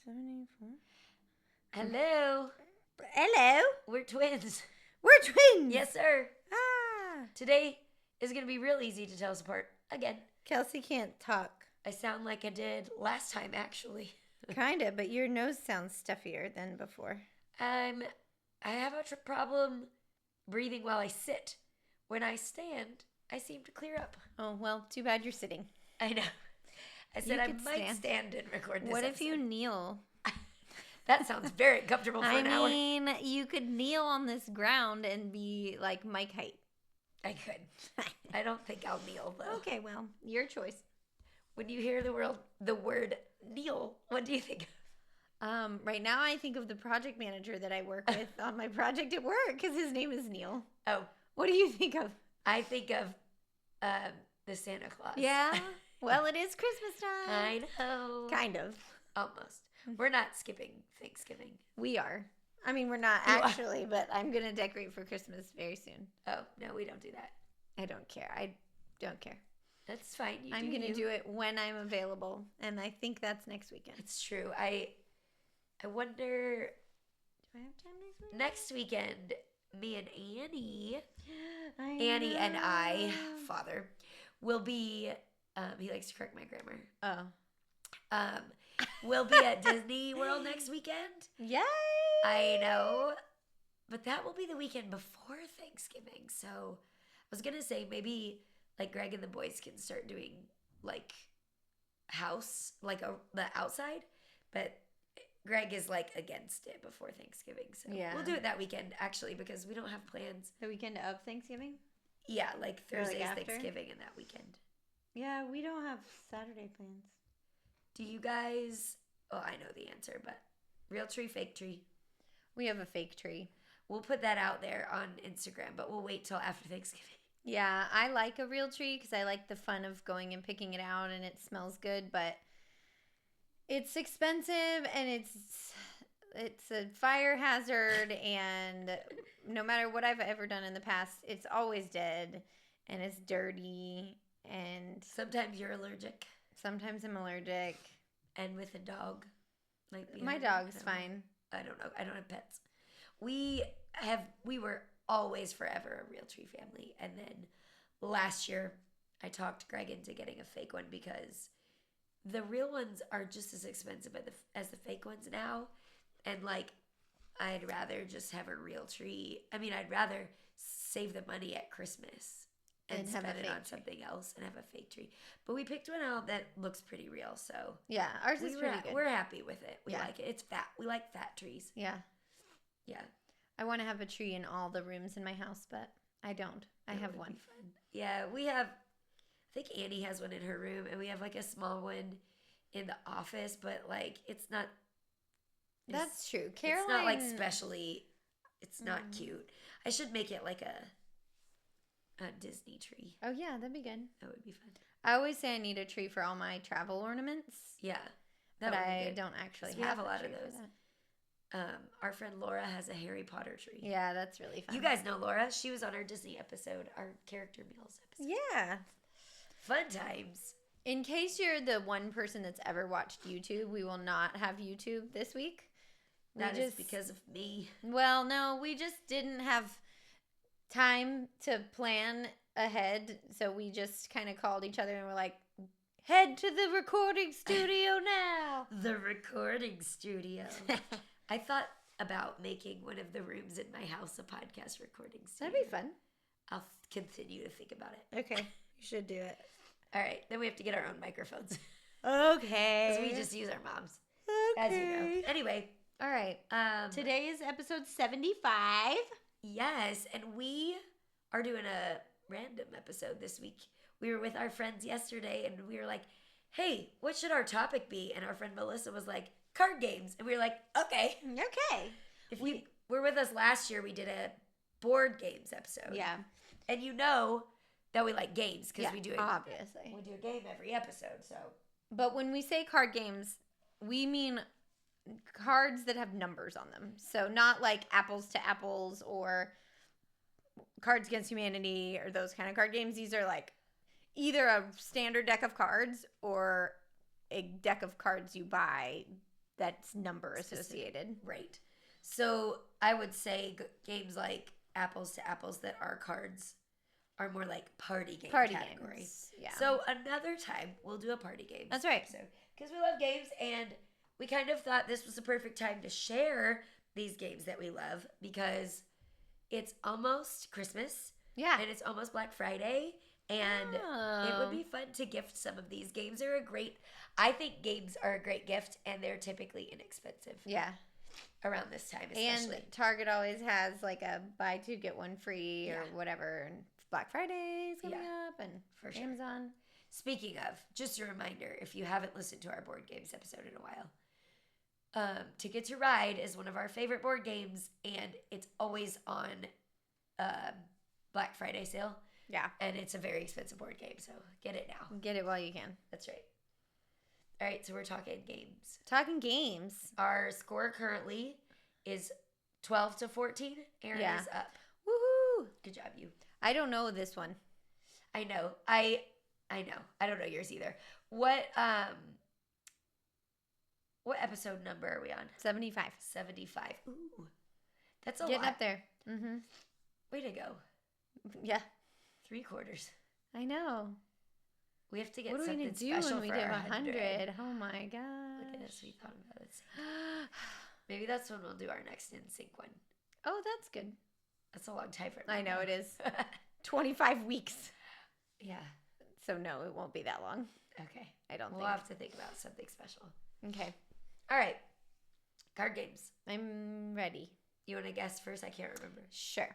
74. Hello. Hello. We're twins. We're twins. Yes, sir. Ah. Today is going to be real easy to tell us apart. Again, Kelsey can't talk. I sound like I did last time, actually. Kind of, but your nose sounds stuffier than before. I have a problem breathing while I sit. When I stand, I seem to clear up. Oh, well, too bad you're sitting. I know. I said You I could might stand and record this What if you episode. kneel? That sounds very comfortable for an hour. I mean, you could kneel on this ground and be like mic height. I could. I don't think I'll kneel, though. Okay, well, your choice. When you hear the word kneel, what do you think? Right now I think of the project manager that I work with on my project at work because his name is Neil. Oh, What do you think of? I think of the Santa Claus. Yeah. Well, it is Christmas time. I know. Kind of. Almost. We're not skipping Thanksgiving. We are. I mean, we're not You are. actually, but I'm going to decorate for Christmas very soon. Oh, no, we don't do that. I don't care. I don't care. That's fine. I'm going to do it when I'm available, and I think that's next weekend. It's true. I wonder, Do I have time next week? next weekend, me and Annie and I, know. father, will be, he likes to correct my grammar, Oh. we'll be at Disney World next weekend. Yay! I know. But that will be the weekend before Thanksgiving. So I was going to say maybe like Greg and the boys can start doing like house, like the outside. But Greg is like against it before Thanksgiving. So Yeah. we'll do it that weekend actually because we don't have plans. The weekend of Thanksgiving? Yeah, like Or, like, Thursday's after? Thanksgiving and that weekend. Yeah, we don't have Saturday plans. Do you guys, oh, I know the answer, but real tree, fake tree? We have a fake tree. We'll put that out there on Instagram, but we'll wait till after Thanksgiving. Yeah, I like a real tree because I like the fun of going and picking it out and it smells good, but it's expensive and it's a fire hazard, and no matter what I've ever done in the past, it's always dead and it's dirty, and Sometimes you're allergic. sometimes I'm allergic. And with a dog. Like My behind dog's them. fine. I don't know. I don't have pets. We were always forever a real tree family. And then last year I talked Greg into getting a fake one because the real ones are just as expensive as the fake ones now. And like I'd rather just have a real tree. I mean, I'd rather save the money at Christmas and And have a spend it fake on tree. something else and have a fake tree. But we picked one out that looks pretty real, so Yeah, ours is pretty good. we're happy with it. We Yeah. like it. It's fat. We like fat trees. Yeah. Yeah. I want to have a tree in all the rooms in my house, but I don't. I That have would one. be fun. Yeah, we have. I think Annie has one in her room, and we have like a small one in the office, but like it's not. That's true. It's not like Caroline- specially. It's not cute. I should make it like a Disney tree. Oh, yeah, that'd be good. That would be fun. I always say I need a tree for all my travel ornaments, Yeah, but that would be I good. don't actually 'Cause we have a lot tree of for those. that. Our friend Laura has a Harry Potter tree. Yeah, that's really fun. You guys know Laura. She was on our Disney episode, our character meals episode. Yeah. Fun times. In case you're the one person that's ever watched YouTube, we will not have YouTube this week. That is because of me. Well, no, we just didn't have time to plan ahead, so we just kind of called each other and were like, head to the recording studio now. The recording studio. I thought about making one of the rooms in my house a podcast recording studio. That'd be fun. I'll continue to think about it. Okay, you should do it. All right, then we have to get our own microphones. Okay. Because we just use our moms, as you know. Anyway, All right. today Today is episode 75. yes, and we are doing a random episode this week. We were with our friends yesterday, and we were like, hey, what should our topic be? And our friend Melissa was like, card games. And we were like, okay. Okay. If you were with us last year, we did a board games episode. Yeah. And you know that we like games because we do a obviously. game every episode. So But when we say card games, we mean cards that have numbers on them. So not like Apples to Apples or Cards Against Humanity or those kind of card games. These are like either a standard deck of cards or a deck of cards you buy that's number Specific. associated. Right. So I would say games like Apples to Apples that are cards are more like party game Party category. games. Yeah. So another time we'll do a party game. That's right. So because we love games, and we kind of thought this was the perfect time to share these games that we love, because it's almost Christmas Yeah. and it's almost Black Friday, and it would be fun to gift some of these. Games are I think games are a great gift, and they're typically inexpensive Yeah. around this time, especially. And Target always has like a buy two get one free or Yeah. whatever. And Black Friday is coming up, and For sure. Amazon. Speaking of, just a reminder, if you haven't listened to our board games episode in a while, Ticket to Ride is one of our favorite board games, and it's always on Black Friday sale, Yeah. and it's a very expensive board game, so get it now. Get it while you can. That's right. All right, so we're talking games. Talking games. Our score currently is 12 to 14. Aaron Yeah. is up. Woohoo! Good job, you. I don't know this one. I know. I know. I don't know yours either. What episode number are we on? 75. 75. Ooh. That's a Getting lot. up there. Mm-hmm. Way to go. Yeah. 3/4. I know. We have to get What are we something going to do special when we for do our 100? Oh my gosh. Look at us. We thought about it. Maybe that's when we'll do our next NSYNC one. Oh, that's good. That's a long time for I know it is. 25 weeks. Yeah. So no, it won't be that long. Okay. I don't We'll think. have to think about something special. Okay. All right. Card games. I'm ready. You want to guess first? I can't remember. Sure.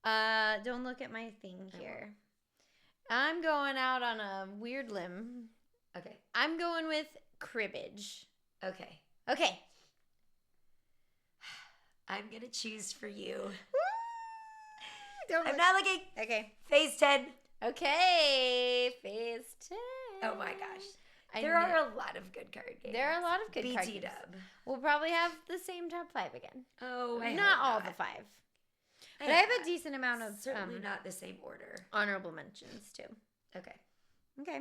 Don't look at my thing here. I'm going out on a weird limb. Okay. I'm going with cribbage. Okay. Okay. I'm going to choose for you. Don't I'm look. not looking. Okay. Phase 10. Okay. Phase 10. Oh my gosh. I There kn- are a lot of good card games. There are a lot of good card BT games. Dub. We'll probably have the same top 5 again. Oh, I Not hope all not. the 5. I But I have hope a decent amount of certainly not the same order. honorable mentions too. Okay. Okay.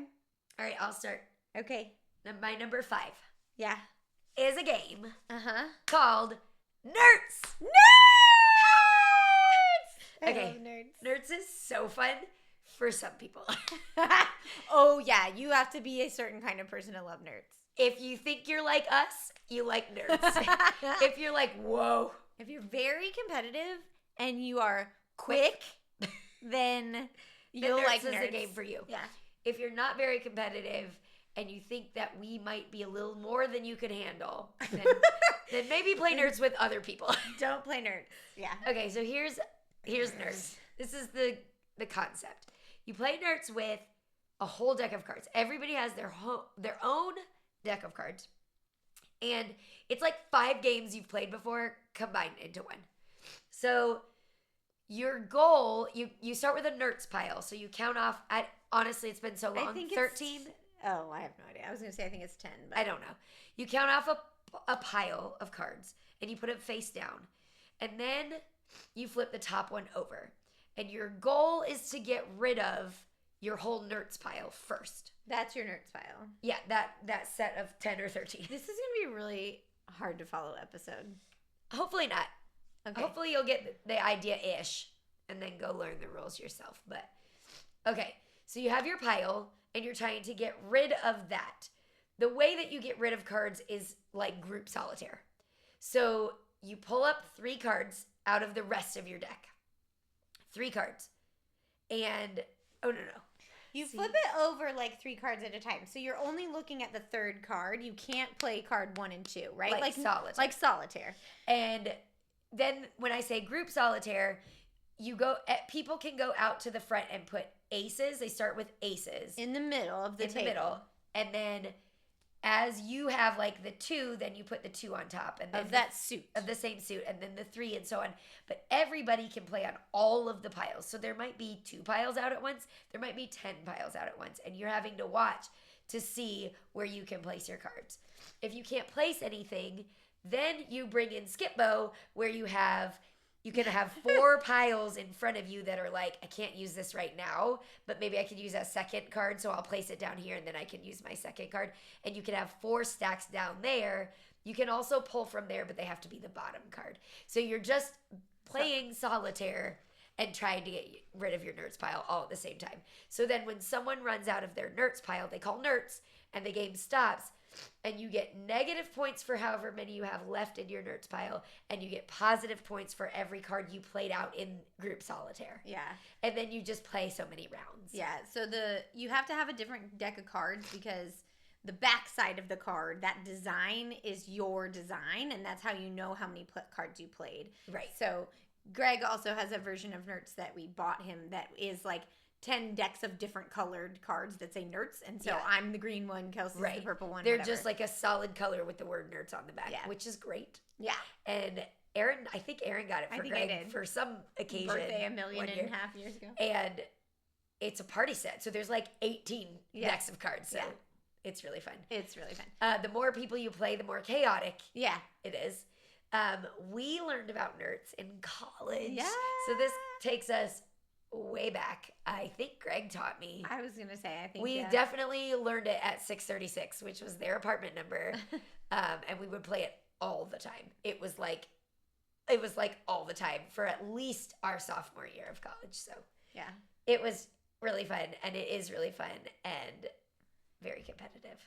All right, I'll start. Okay. My number 5 Yeah. is a game Uh-huh. called Nerds. Nerds! Okay. I love nerds. Nerds is so fun for some people. Oh, yeah. You have to be a certain kind of person to love nerds. If you think you're like us, you like nerds. If you're like, whoa. If you're very competitive and you are quick, then you'll Nerds like is nerds. a game for you. Yeah. If you're not very competitive and you think that we might be a little more than you could handle, then maybe play Nerds with other people. Don't play nerds. Yeah. Okay, so here's Nerds. This is the concept. You play Nerds with a whole deck of cards. Everybody has their own deck of cards. And it's like 5 games you've played before combined into one. So your goal, you start with a Nerds pile. So you count off at, honestly, it's been so long, I think 13? Oh, I have no idea. I was going to say I think it's 10. But I don't know. You count off a pile of cards and you put it face down. And then you flip the top one over. And your goal is to get rid of your whole Nerds pile first. That's your nerds file. Yeah, that set of 10 or 13. This is going to be a really hard to follow episode. Hopefully not. Okay. Hopefully you'll get the idea-ish and then go learn the rules yourself. But okay, so you have your pile and you're trying to get rid of that. The way that you get rid of cards is like group solitaire. So you pull up 3 cards out of the rest of your deck. 3 cards. And, oh no. You See? flip it over like 3 cards at a time. So you're only looking at the 3rd card. You can't play card 1 and 2, right? Like solitaire. Like solitaire. And then when I say group solitaire, people can go out to the front and put aces. They start with aces In the middle of the table. And then as you have like the 2, then you put the 2 on top. And then Of that suit. of the same suit, and then the 3 and so on. But everybody can play on all of the piles. So there might be 2 piles out at once. There might be 10 piles out at once. And you're having to watch to see where you can place your cards. If you can't place anything, then you bring in Skipbo, where you can have 4 piles in front of you that are like, I can't use this right now, but maybe I can use a second card, so I'll place it down here and then I can use my second card. And you can have 4 stacks down there, You can also pull from there, but they have to be the bottom card. So you're just playing solitaire and trying to get rid of your nerds pile all at the same time. So then when someone runs out of their nerds pile, they call nerds, and the game stops, and you get negative points for however many you have left in your nerds pile, and you get positive points for every card you played out in group solitaire. Yeah. And then you just play so many rounds. Yeah. So you have to have a different deck of cards because the back side of the card, that design is your design, and that's how you know how many cards you played. Right. So Greg also has a version of Nerds that we bought him that is like 10 decks of different colored cards that say Nerds, and so I'm the green one, Kelsey's the purple one. They're whatever. just like a solid color with the word Nerds on the back, which is great. Yeah. And I think Aaron got it for Greg for some occasion. Birthday 1.5 million years ago. And it's a party set, so there's like 18 decks of cards, so it's really fun. It's really fun. The more people you play, the more chaotic it is. We learned about Nerds in college. Yeah. So this takes us way back. I think Greg taught me. I was gonna say, I think we definitely learned it at 636, which was their apartment number, and we would play it all the time. It was like all the time for at least our sophomore year of college. So yeah, it was really fun, and it is really fun and very competitive.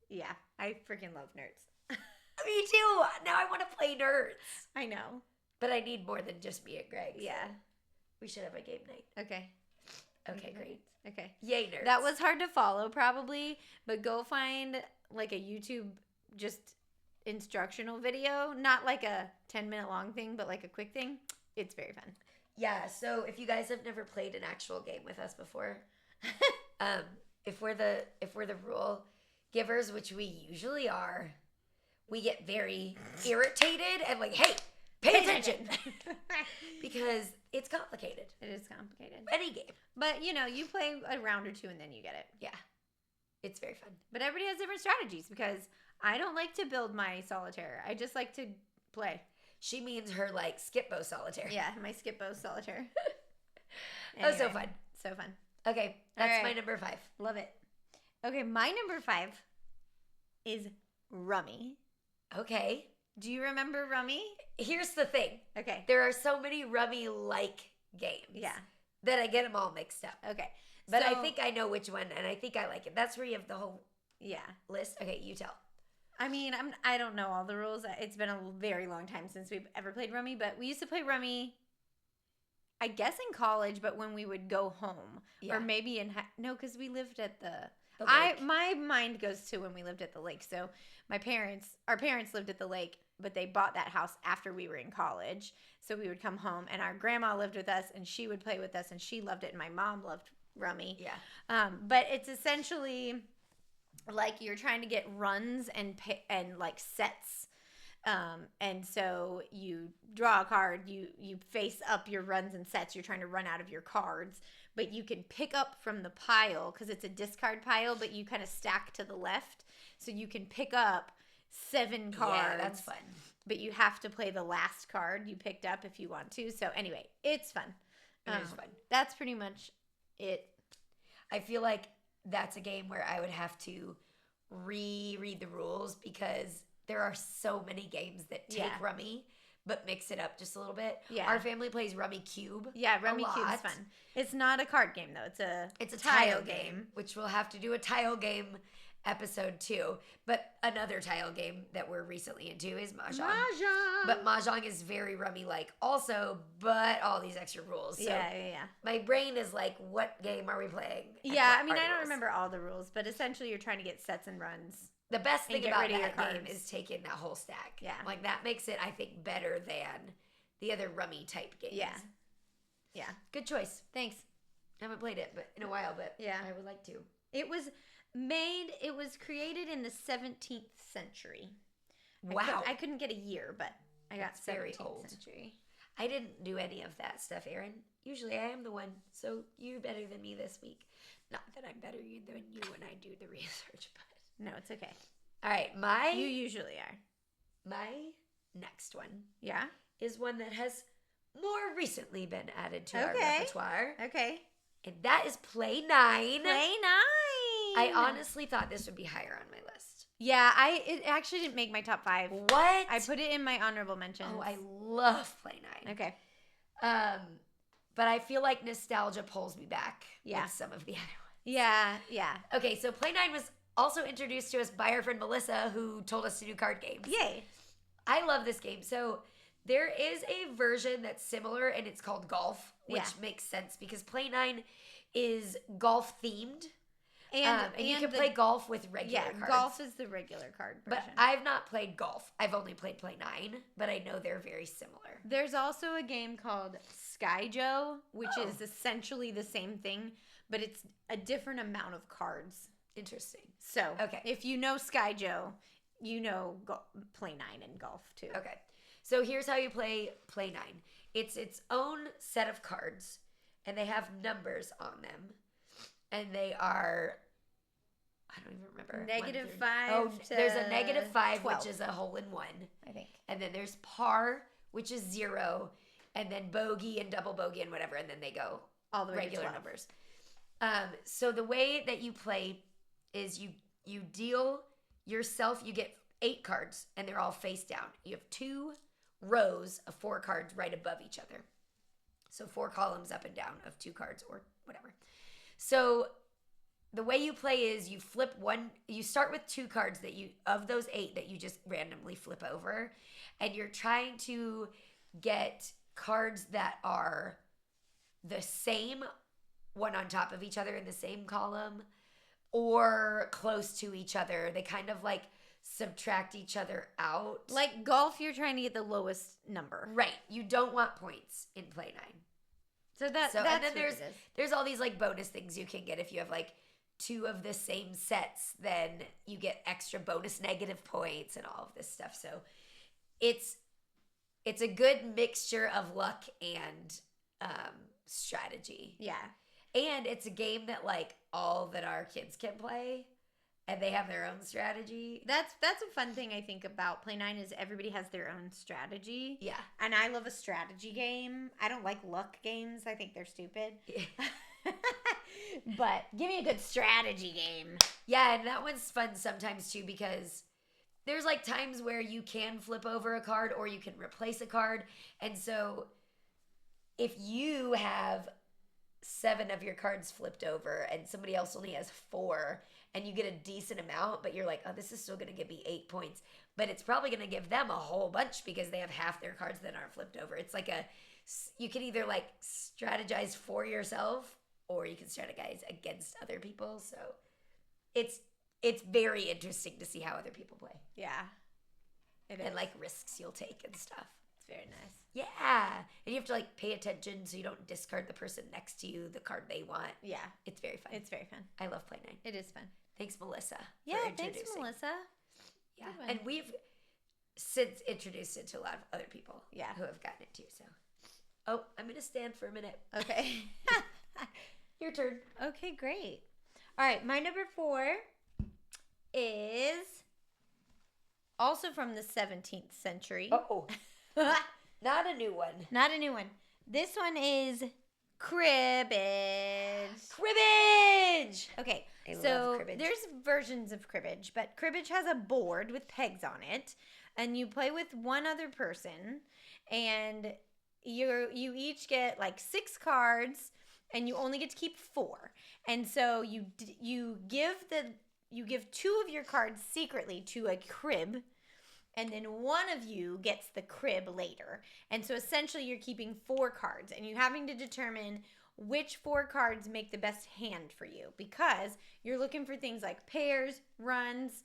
Yeah, I freaking love Nerds. Me too. Now I want to play Nerds. I know, but I need more than just me and Greg. So. Yeah. We should have a game night. Okay. Okay, great. Okay. Yay, Nerds. That was hard to follow probably, but go find like a YouTube just instructional video, not like a 10-minute long thing, but like a quick thing. It's very fun. Yeah, so if you guys have never played an actual game with us before, if we're the rule givers, which we usually are, we get very irritated and like, hey, pay attention. Because it's complicated. It is complicated. Any game. But, you play a round or two and then you get it. Yeah. It's very fun. But everybody has different strategies because I don't like to build my solitaire. I just like to play. She means her, like, Skip-Bo solitaire. Yeah, my Skip-Bo solitaire. Anyway, so fun. So fun. Okay, that's my number 5. Love it. Okay, my number 5 is Rummy. Okay. Do you remember Rummy? Here's the thing. Okay. There are so many Rummy-like games. Yeah. That I get them all mixed up. Okay. But I think I know which one, and I think I like it. That's where you have the whole list. Okay, you tell. I mean, I don't know all the rules. It's been a very long time since we've ever played Rummy, but we used to play Rummy, I guess in college, but when we would go home. Yeah. Or maybe because we lived at the lake. My mind goes to when we lived at the lake. So our parents lived at the lake, but they bought that house after we were in college. So we would come home, and our grandma lived with us, and she would play with us, and she loved it, and my mom loved Rummy. Yeah. But it's essentially like you're trying to get runs and like sets. And so you draw a card, you face up your runs and sets. You're trying to run out of your cards, but you can pick up from the pile because it's a discard pile, but you kind of stack to the left. So you can pick up 7 cards. Yeah, that's fun. But you have to play the last card you picked up if you want to. So anyway, it's fun. It is fun. That's pretty much it. I feel like that's a game where I would have to reread the rules because there are so many games that take Rummy but mix it up just a little bit. Yeah. Our family plays Rummy Cube. Yeah, Rummy Cube's fun. It's not a card game though. It's a tile game, which we'll have to do a tile game episode 2. But another tile game that we're recently into is Mahjong. But Mahjong is very Rummy-like also, but all these extra rules. So yeah. My brain is like, what game are we playing? Yeah, I mean, I don't remember all the rules, but essentially you're trying to get sets and runs. The best thing about that game is taking that whole stack. Yeah. Like, that makes it, I think, better than the other Rummy-type games. Yeah. Good choice. Thanks. I haven't played it in a while, but yeah, I would like to. It was created in the 17th century. Wow. I couldn't get a year, but I got 17th very old. century. I didn't do any of that stuff, Erin. Usually I am the one, so you're better than me this week. Not that I'm better than you when I do the research, but... No, it's okay. All right, You usually are. My next one... Yeah? ...is one that has more recently been added to our repertoire. Okay. And that is Play 9. Play 9! I honestly thought this would be higher on my list. Yeah, it actually didn't make my top 5. What? I put it in my honorable mentions. Oh, I love Play 9. Okay. But I feel like nostalgia pulls me back Yeah. with some of the other ones. Yeah, yeah. Okay, so Play 9 was also introduced to us by our friend Melissa, who told us to do card games. Yay. I love this game. So there is a version that's similar, and it's called Golf, which makes sense because Play 9 is golf themed. And you can play golf with regular cards. Yeah, golf is the regular card version. But I've not played golf. I've only played Play 9, but I know they're very similar. There's also a game called Sky Joe, which is essentially the same thing, but it's a different amount of cards. Interesting. So, if you know Sky Joe, you know Play 9 and golf too. Okay. So here's how you play Play 9. It's its own set of cards, and they have numbers on them. And they are, I don't even remember. -5. Oh, there's a -5, 12. which is a hole in one. I think. And then there's par, which is 0. And then bogey and double bogey and whatever. And then they go all the way regular to 12. numbers. So the way that you play is you deal yourself, you get 8 cards, and they're all face down. You have 2 rows of 4 cards right above each other. So 4 columns up and down of 2 cards or whatever. So the way you play is you flip one, you start with 2 cards of those 8 that you just randomly flip over, and you're trying to get cards that are the same one on top of each other in the same column or close to each other. They kind of like subtract each other out. Like golf, you're trying to get the lowest number. Right. You don't want points in Play 9. So that's and then what there's all these like bonus things you can get if you have like 2 of the same sets, then you get extra bonus negative points and all of this stuff. So it's a good mixture of luck and strategy. Yeah. And it's a game that like all that our kids can play, and they have their own strategy. That's a fun thing I think about Play 9 is everybody has their own strategy. Yeah. And I love a strategy game. I don't like luck games. I think they're stupid. But give me a good strategy game. Yeah, and that one's fun sometimes too because there's like times where you can flip over a card or you can replace a card. And so if you have 7 of your cards flipped over and somebody else only has 4 and you get a decent amount, but you're like, oh, this is still going to give me 8 points. But it's probably going to give them a whole bunch because they have half their cards that aren't flipped over. It's like you can either like strategize for yourself or you can strategize against other people. So it's very interesting to see how other people play. Yeah. And like risks you'll take and stuff. It's very nice. Yeah. And you have to like pay attention so you don't discard the person next to you the card they want. Yeah. It's very fun. It's very fun. I love Play 9. It is fun. Thanks, Melissa. Yeah, for thanks, introducing. Melissa. Yeah. And we've since introduced it to a lot of other people who have gotten it too. So, oh, I'm going to stand for a minute. Okay. Your turn. Okay, great. All right, my number 4 is also from the 17th century. Oh, not a new one. Not a new one. This one is cribbage. Cribbage! Okay, I love so cribbage. there's versions of cribbage, but cribbage has a board with pegs on it, and you play with one other person, and you each get like 6 cards, and you only get to keep 4. And so you give 2 of your cards secretly to a crib, and then one of you gets the crib later. And so essentially you're keeping 4 cards, and you're having to determine which 4 cards make the best hand for you, because you're looking for things like pairs, runs,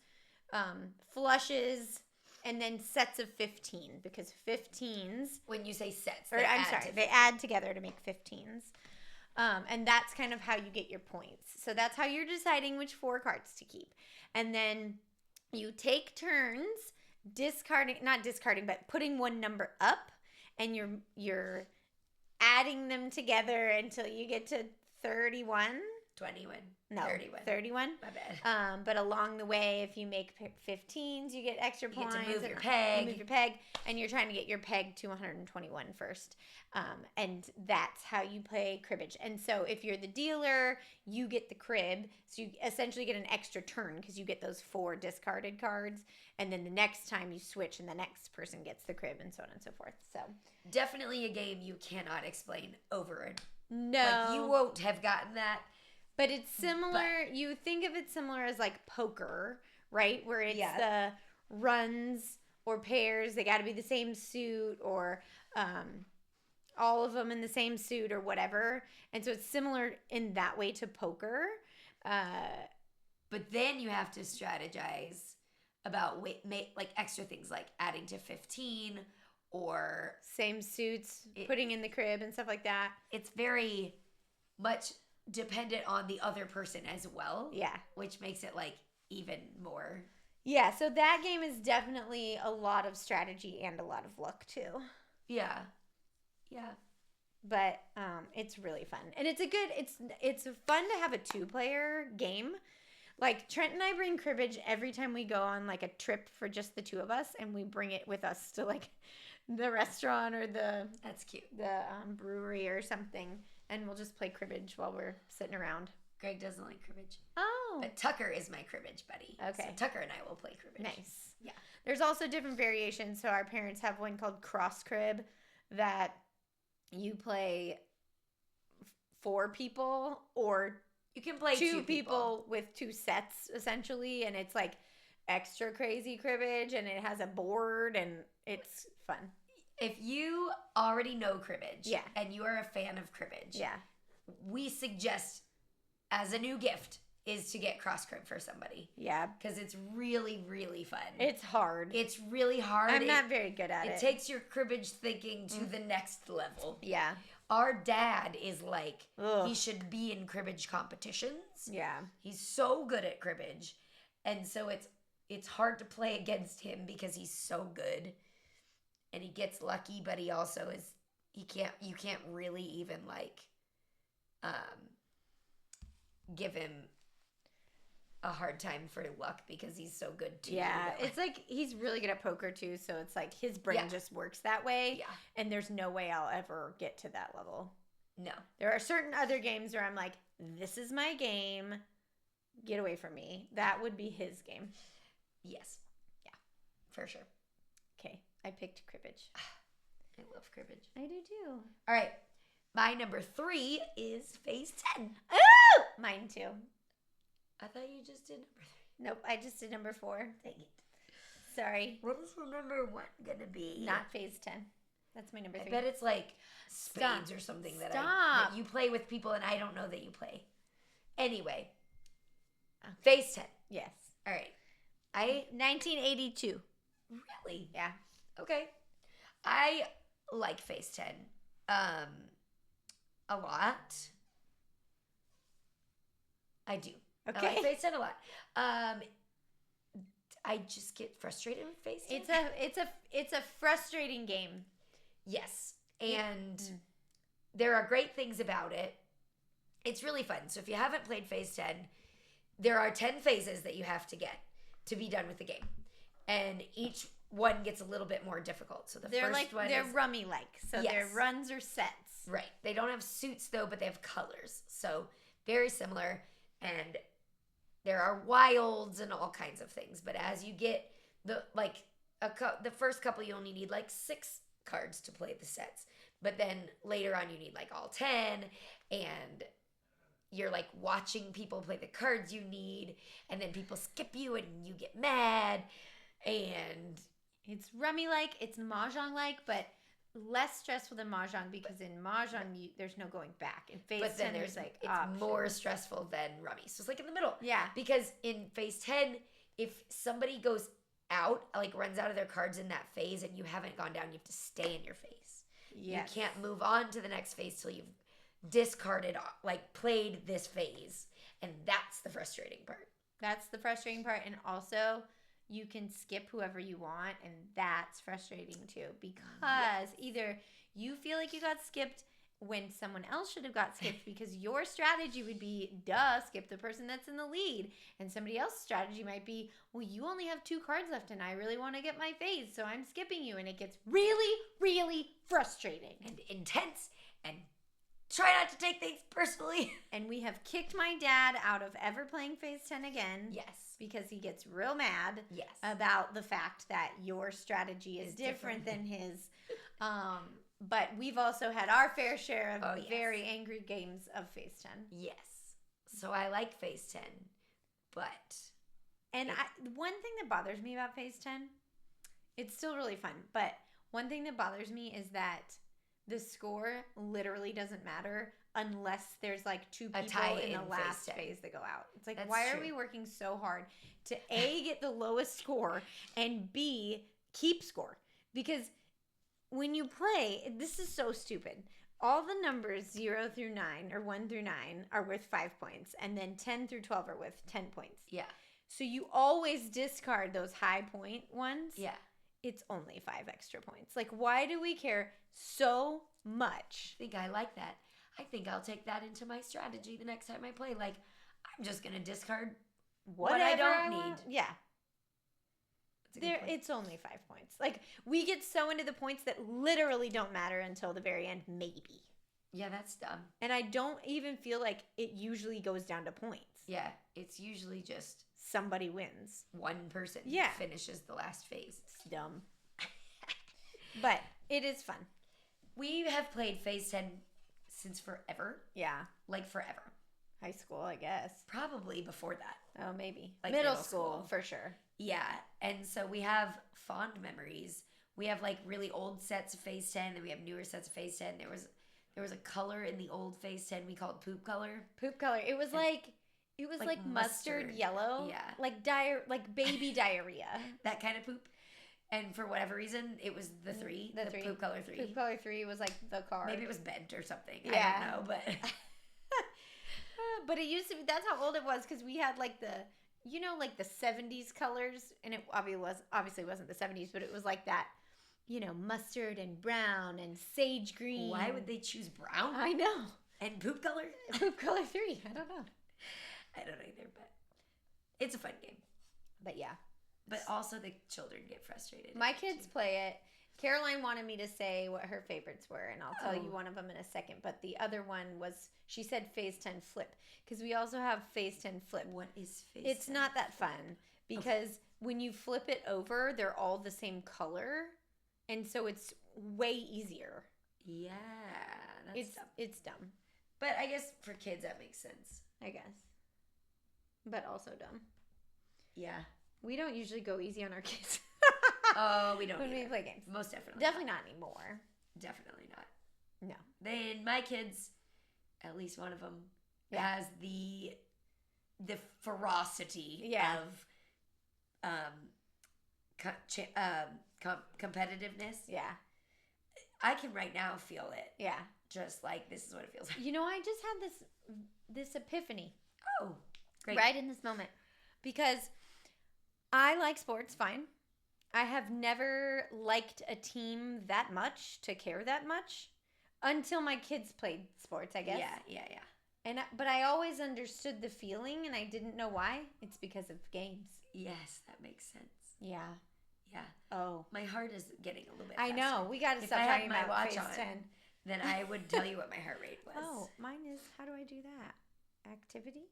flushes, and then sets of 15, because 15s... When you say sets, they add together to make 15s. And that's kind of how you get your points. So that's how you're deciding which 4 cards to keep. And then you take turns but putting one number up, and you're adding them together until you get to 31. 21. No, 31. 31. My bad. But along the way, if you make 15s, you get extra You points. get to move your and peg. You move your peg, and you're trying to get your peg to 121 first. And that's how you play cribbage. And so if you're the dealer, you get the crib. So you essentially get an extra turn because you get those 4 discarded cards. And then the next time you switch and the next person gets the crib and so on and so forth. So Definitely a game you cannot explain over and no. like you won't have gotten that. But it's similar. You think of it similar as like poker, right? Where it's the runs or pairs. They got to be the same suit or all of them in the same suit or whatever. And so it's similar in that way to poker. But then you have to strategize about like extra things like adding to 15 or same suits, putting in the crib and stuff like that. It's very much dependent on the other person as well. Yeah. Which makes it like even more. Yeah, so that game is definitely a lot of strategy and a lot of luck too. Yeah. Yeah. But it's really fun. And it's fun to have a 2-player game. Like Trent and I bring cribbage every time we go on like a trip for just the 2 of us, and we bring it with us to like the restaurant or that's cute. The brewery or something, and we'll just play cribbage while we're sitting around. Greg doesn't like cribbage. Oh. But Tucker is my cribbage buddy. Okay. So Tucker and I will play cribbage. Nice. Yeah. There's also different variations. So our parents have one called cross crib that you play 4 people or you can play 2 people with 2 sets essentially, and it's like extra crazy cribbage, and it has a board, and it's fun. If you already know cribbage, yeah, and you are a fan of cribbage, yeah, we suggest as a new gift is to get cross crib for somebody. Yeah, because it's really, really fun. It's hard. It's really hard. I'm not very good at it. It takes your cribbage thinking to the next level. Yeah. Our dad is like, he should be in cribbage competitions. Yeah. He's so good at cribbage. And so it's hard to play against him because he's so good. And he gets lucky, but he also is, you can't really even like give him a hard time for luck because he's so good too. Yeah, it's like he's really good at poker too, so it's like his brain just works that way. Yeah. And there's no way I'll ever get to that level. No. There are certain other games where I'm like, this is my game. Get away from me. That would be his game. Yes. Yeah. For sure. Okay. I picked cribbage. I love cribbage. I do too. All right. My number 3 is Phase 10. Oh! Mine too. I thought you just did number 3. Nope, I just did number 4. Dang it. Sorry. What is the number 1 gonna be? Not Phase 10. That's my number 3. I bet it's like spades or something that you play with people and I don't know that you play. Anyway. Okay. Phase 10. Yes. All right. 1982. Really? Yeah. Okay. I like Phase 10 a lot. I do. Okay. I like Phase 10 a lot. I just get frustrated with Phase 10. It's a frustrating game. Yes. And there are great things about it. It's really fun. So if you haven't played Phase 10, there are 10 phases that you have to get to be done with the game. And each one gets a little bit more difficult. So they're rummy-like. So their runs are sets. Right. They don't have suits though, but they have colors. So very similar. And there are wilds and all kinds of things. But as you get the first couple, you only need like 6 cards to play the sets. But then later on, you need like all 10. And you're like watching people play the cards you need. And then people skip you and you get mad. And it's rummy-like, it's mahjong-like, but less stressful than mahjong because in mahjong there's no going back. In Phase 10 there's like it's more stressful than rummy. So it's like in the middle. Yeah. Because in Phase 10, if somebody goes out, like runs out of their cards in that phase and you haven't gone down, you have to stay in your phase. Yes. You can't move on to the next phase till you've discarded, like played this phase. And that's the frustrating part. That's the frustrating part. And also you can skip whoever you want, and that's frustrating too because either you feel like you got skipped when someone else should have got skipped because your strategy would be, skip the person that's in the lead. And somebody else's strategy might be, well, you only have 2 cards left and I really want to get my phase, so I'm skipping you. And it gets really, really frustrating. And intense and try not to take things personally. And we have kicked my dad out of ever playing phase 10 again. Yes. Because he gets real mad Yes. about the fact that your strategy is different than his. But we've also had our fair share of very angry games of phase 10. Yes. So I like phase 10, but... And one thing that bothers me about phase 10, it's still really fun, but one thing that bothers me is that the score literally doesn't matter unless there's like 2 people in the last phase that go out. It's like, why are we working so hard to A, get the lowest score, and B, keep score? Because when you play, this is so stupid. All the numbers 0 through 9 or 1 through 9 are worth 5 points, and then 10 through 12 are worth 10 points. Yeah. So you always discard those high point ones. Yeah. It's only 5 extra points. Like, why do we care so much? I think I like that. I think I'll take that into my strategy the next time I play. Like, I'm just going to discard what I don't need. Yeah. It's only 5 points. Like, we get so into the points that literally don't matter until the very end, maybe. Yeah, that's dumb. And I don't even feel like it usually goes down to points. Yeah, it's usually just somebody wins. One person finishes the last phase. It's dumb. But it is fun. We have played phase 10 since forever. Yeah. Like forever. High school, I guess. Probably before that. Oh, maybe. Like middle school, for sure. Yeah. And so we have fond memories. We have like really old sets of phase 10, and we have newer sets of phase 10. There was a color in the old phase 10 we called poop color. Poop color. It was like mustard yellow. Yeah. Like baby diarrhea. That kind of poop. And for whatever reason, it was the 3. The poop color 3. Poop color 3 was like the card. Maybe it was bent or something. Yeah. I don't know, but... But it used to be, that's how old it was, because we had like the 70s colors, and it obviously wasn't the 70s, but it was like that, mustard and brown and sage green. Why would they choose brown? I know. And poop color? Poop color 3. I don't know. I don't either, but it's a fun game. But yeah. But also the children get frustrated. My kids play it. Caroline wanted me to say what her favorites were, and I'll tell you one of them in a second. But the other one was, she said phase 10 flip, because we also have phase 10 flip. What is phase 10? It's not that fun, because when you flip it over, they're all the same color, and so it's way easier. Yeah, that's dumb. It's dumb. But I guess for kids that makes sense. I guess. But also dumb. Yeah. We don't usually go easy on our kids. Oh, we don't when we play games. Most definitely. Definitely not anymore. Definitely not. No. Then my kids, at least one of them, has the ferocity of competitiveness. Yeah. I can right now feel it. Yeah. Just like this is what it feels like. I just had this epiphany. Oh, great. Right in this moment. Because I like sports fine. I have never liked a team that much to care that much until my kids played sports, I guess. Yeah. But I always understood the feeling, and I didn't know why. It's because of games. Yes, that makes sense. Yeah. Yeah. Oh. My heart is getting a little bit faster. I know. We got to stop talking about phase 10. Then I would tell you what my heart rate was. Oh, mine is, how do I do that? Activity?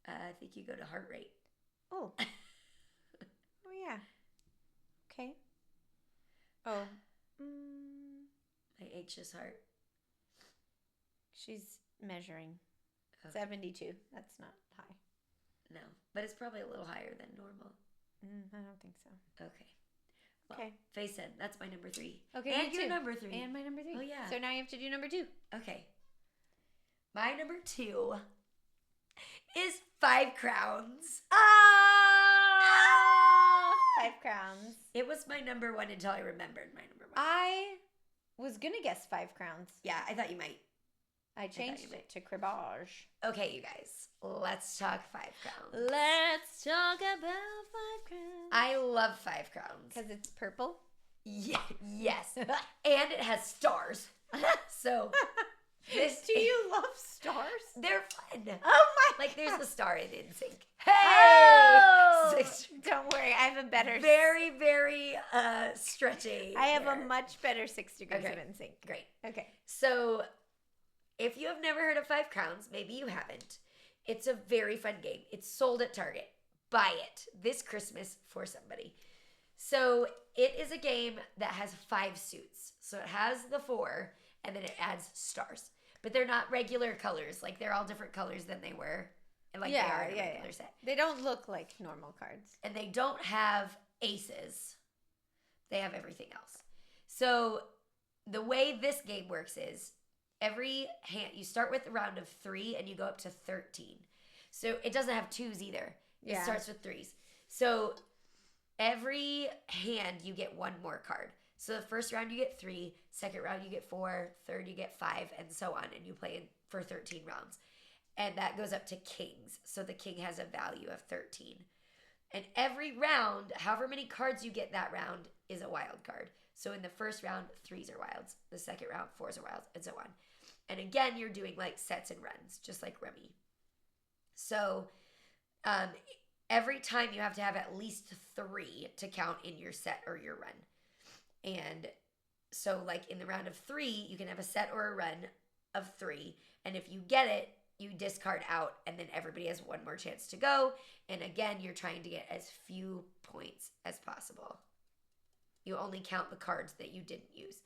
I think you go to heart rate. Oh. Oh, yeah. Okay. Oh. My anxious heart. She's measuring. Okay. 72. That's not high. No. But it's probably a little higher than normal. I don't think so. Okay. Well, okay. Phase 10. That's my number 3. Okay. And your number 3. And my number 3. Oh, yeah. So now you have to do number 2. Okay. My number 2 is 5 crowns. Ah! 5 crowns. It was my number 1 until I remembered my number 1. I was going to guess 5 crowns. Yeah, I thought you might. I changed it to cribbage. Okay, you guys. Let's talk 5 crowns. Let's talk about 5 crowns. I love 5 crowns. Because it's purple? Yeah, yes. And it has stars. So Do you love stars? They're fun. Oh my Like, there's God. a star in NSYNC. Hey! Oh! Six- Don't worry, I have a better. Very, very stretchy. I have there. a much better 6 degrees Okay. of NSYNC. Great. Okay. So, if you have never heard of Five Crowns, maybe you haven't. It's a very fun game. It's sold at Target. Buy it this Christmas for somebody. So, it is a game that has 5 suits. So, it has the 4, and then it adds stars. But they're not regular colors. Like, they're all different colors than they were. Like, they are in a regular set. They don't look like normal cards. And they don't have aces. They have everything else. So the way this game works is every hand, you start with a round of 3 and you go up to 13. So it doesn't have 2s either. It starts with 3s. So every hand you get 1 more card. So the first round you get 3, second round you get 4, third you get 5, and so on. And you play for 13 rounds. And that goes up to kings. So the king has a value of 13. And every round, however many cards you get that round, is a wild card. So in the first round, 3s are wilds. The second round, 4s are wilds, and so on. And again, you're doing like sets and runs, just like Rummy. So every time you have to have at least 3 to count in your set or your run. And so like in the round of 3, you can have a set or a run of 3. And if you get it, you discard out, and then everybody has 1 more chance to go. And again, you're trying to get as few points as possible. You only count the cards that you didn't use.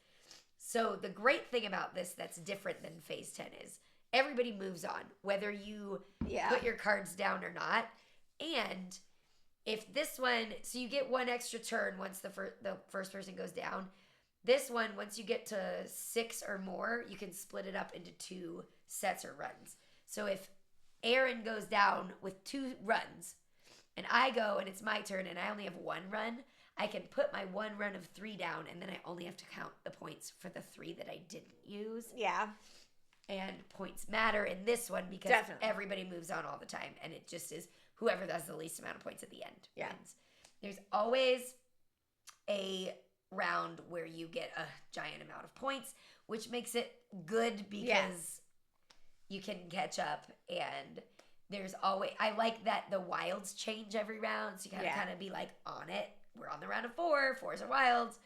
So the great thing about this that's different than Phase 10 is everybody moves on, whether you put your cards down or not. And if this one, so you get 1 extra turn once the first person goes down. This one, once you get to 6 or more, you can split it up into 2 sets or runs. So if Aaron goes down with 2 runs and I go and it's my turn and I only have 1 run, I can put my 1 run of 3 down and then I only have to count the points for the 3 that I didn't use. Yeah. And points matter in this one because everybody moves on all the time, and it just is whoever does the least amount of points at the end wins. There's always a round where you get a giant amount of points, which makes it good because you can catch up. And there's always, I like that the wilds change every round, so you gotta kind of be like on it. We're on the round of 4. 4s are wilds,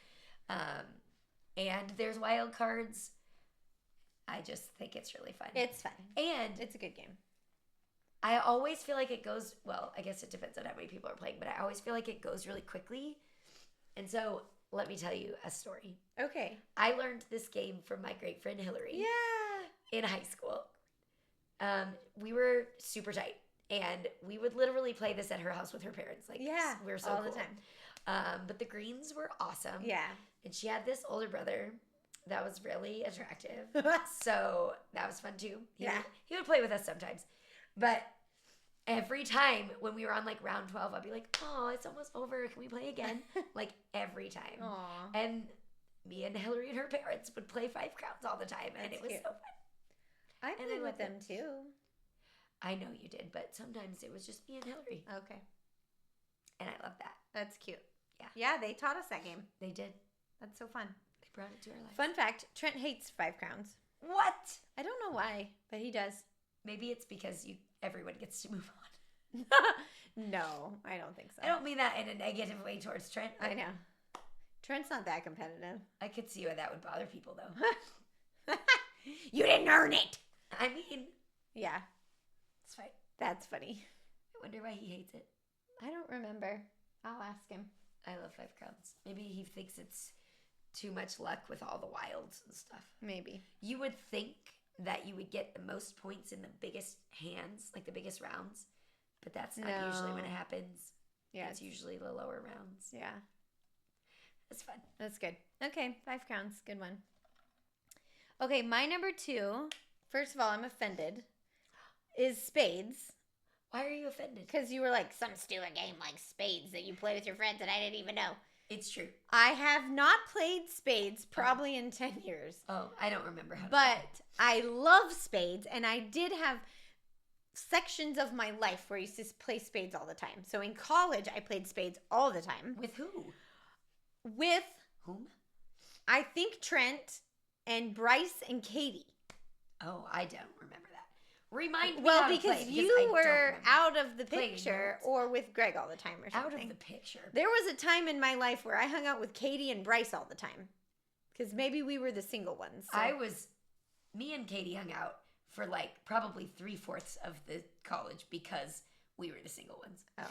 and there's wild cards. I just think it's really fun. It's fun. And it's a good game. I always feel like it goes, well, I guess it depends on how many people are playing, but I always feel like it goes really quickly. And so let me tell you a story. Okay. I learned this game from my great friend Hillary. Yeah. In high school. We were super tight, and we would literally play this at her house with her parents. Like, we were so all cool. the time. But the Greens were awesome. Yeah. And she had this older brother that was really attractive. So that was fun too. He would play with us sometimes. But every time when we were on like round 12, I'd be like, oh, it's almost over. Can we play again? Like every time. Aww. And me and Hillary and her parents would play 5 Crowns all the time. And it was so fun. I played with them too. I know you did, but sometimes it was just me and Hillary. Okay. And I love that. That's cute. Yeah. Yeah, they taught us that game. They did. That's so fun. They brought it to our life. Fun fact, Trent hates 5 Crowns. What? I don't know why, but he does. Maybe it's because everyone gets to move on. No, I don't think so. I don't mean that in a negative way towards Trent. I know. Trent's not that competitive. I could see why that would bother people, though. You didn't earn it. I mean, yeah. It's fine. That's funny. I wonder why he hates it. I don't remember. I'll ask him. I love 5 Crowns. Maybe he thinks it's too much luck with all the wilds and stuff. Maybe. You would think that you would get the most points in the biggest hands, like the biggest rounds, but that's not usually when it happens. Yeah. It's usually the lower rounds. Yeah. That's fun. That's good. Okay, 5 Crowns. Good one. Okay, my number 2, first of all, I'm offended, is Spades. Why are you offended? Because you were like, some stupid game like Spades that you play with your friends and I didn't even know. It's true. I have not played Spades probably in 10 years. Oh, I don't remember how to But play. I love Spades, and I did have sections of my life where I used to play Spades all the time. So in college, I played Spades all the time. With who? With, whom? I think Trent and Bryce and Katie. Oh, I don't remember that. Remind me Well, how to because play, you I don't were remember. out of the Playing picture notes. or with Greg all the time or something. Out of the picture. There was a time in my life where I hung out with Katie and Bryce all the time. Because maybe we were the single ones. So. Me and Katie hung out for like probably 3/4 of the college because we were the single ones. Oh.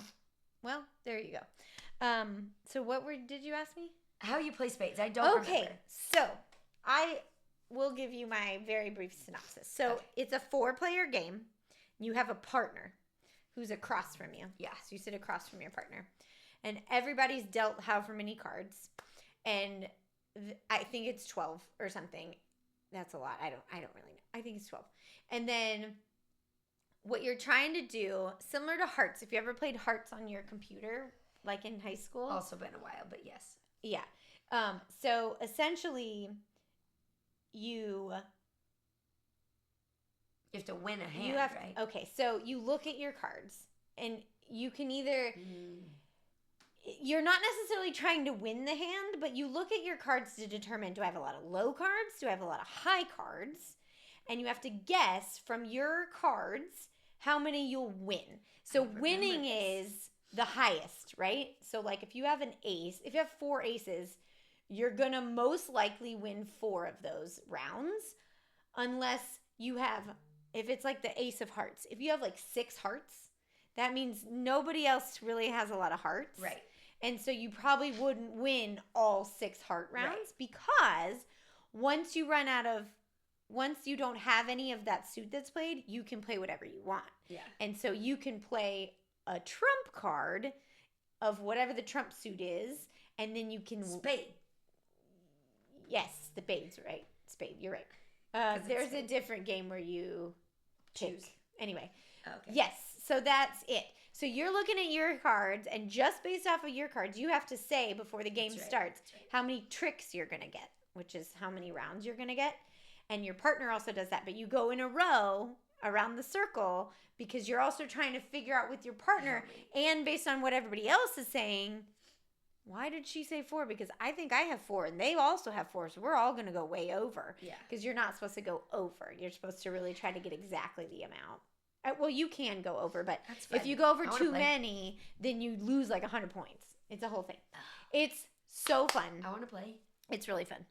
Well, there you go. So did you ask me? How you play spades? I don't remember. So I will give you my very brief synopsis. So It's a 4-player game. You have a partner who's across from you. Yeah. So you sit across from your partner. And everybody's dealt however many cards. And I think it's 12 or something. That's a lot. I don't really know. I think it's 12. And then what you're trying to do, similar to Hearts, if you ever played Hearts on your computer, like in high school. Also been a while, but yes. Yeah. So essentially you have to win a hand, right? Okay, so you look at your cards and you can either you're not necessarily trying to win the hand, but you look at your cards to determine, do I have a lot of low cards? Do I have a lot of high cards? And you have to guess from your cards how many you'll win. So winning is the highest, right? So like if you have an ace, if you have 4 aces, you're going to most likely win 4 of those rounds unless you have, if it's like the ace of hearts. If you have like 6 hearts, that means nobody else really has a lot of hearts. Right. And so you probably wouldn't win all 6 heart rounds because once you don't have any of that suit that's played, you can play whatever you want. Yeah. And so you can play a trump card of whatever the trump suit is, and then you can... Spade. Yes, the spades, right? Spade, you're right. There's a different game where you choose. Anyway. Okay. Yes, so that's it. So you're looking at your cards, and just based off of your cards, you have to say before the game starts how many tricks you're going to get, which is how many rounds you're going to get. And your partner also does that, but you go in a row around the circle because you're also trying to figure out with your partner and based on what everybody else is saying, why did she say 4? Because I think I have 4 and they also have 4, so we're all going to go way over. Yeah. Because you're not supposed to go over. You're supposed to really try to get exactly the amount. Well, you can go over, but if you go over too many, then you lose like 100 points. It's a whole thing. It's so fun. I want to play. It's really fun.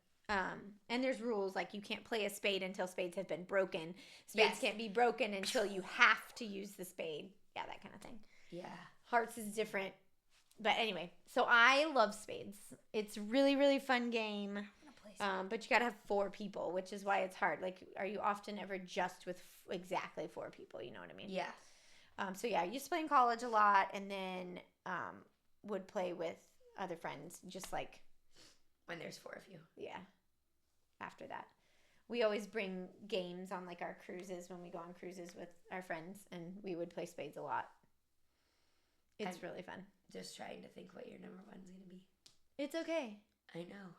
And there's rules like you can't play a spade until spades have been broken. Spades can't be broken until you have to use the spade. Yeah, that kind of thing. Yeah. Hearts is different. But anyway, so I love spades. It's a really, really fun game. I want to play spades. But you got to have 4 people, which is why it's hard. Like, are you often ever just with exactly 4 people? You know what I mean? Yeah. So yeah, I used to play in college a lot and then would play with other friends just like. When there's 4 of you. Yeah. After that. We always bring games on like our cruises when we go on cruises with our friends and we would play spades a lot. It's really fun. Just trying to think what your number 1's going to be. It's okay. I know.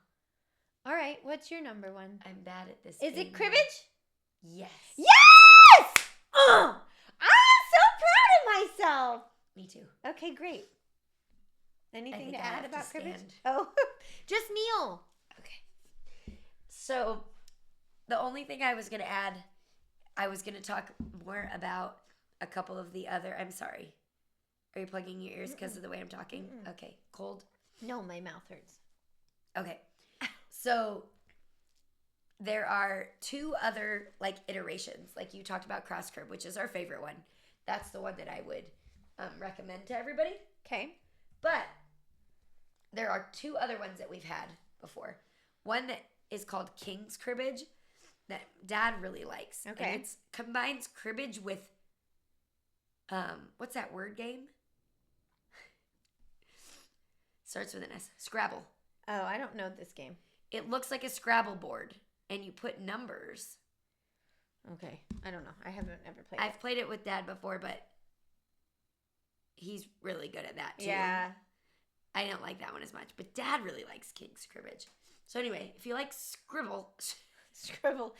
All right. What's your number 1? I'm bad at this. Is it cribbage? Yes. Yes! I'm so proud of myself. Me too. Okay, great. Anything to I add have to about cribbage? stand. Oh, just kneel. Okay. So, the only thing I was going to add, I was going to talk more about a couple of the other. I'm sorry. Are you plugging your ears because of the way I'm talking? Okay. Cold? No, my mouth hurts. Okay. So, there are 2 other, like, iterations. Like, you talked about Cross Curb, which is our favorite one. That's the one that I would recommend to everybody. Okay. But there are 2 other ones that we've had before. One that is called King's Cribbage that Dad really likes. Okay. And it combines cribbage with, what's that word game? Starts with an S. Scrabble. Oh, I don't know this game. It looks like a Scrabble board, and you put numbers. Okay. I don't know. I haven't ever played I've played it with Dad before, but he's really good at that, too. Yeah. I don't like that one as much, but Dad really likes King's Cribbage. So anyway, if you like Scribble, Scribble.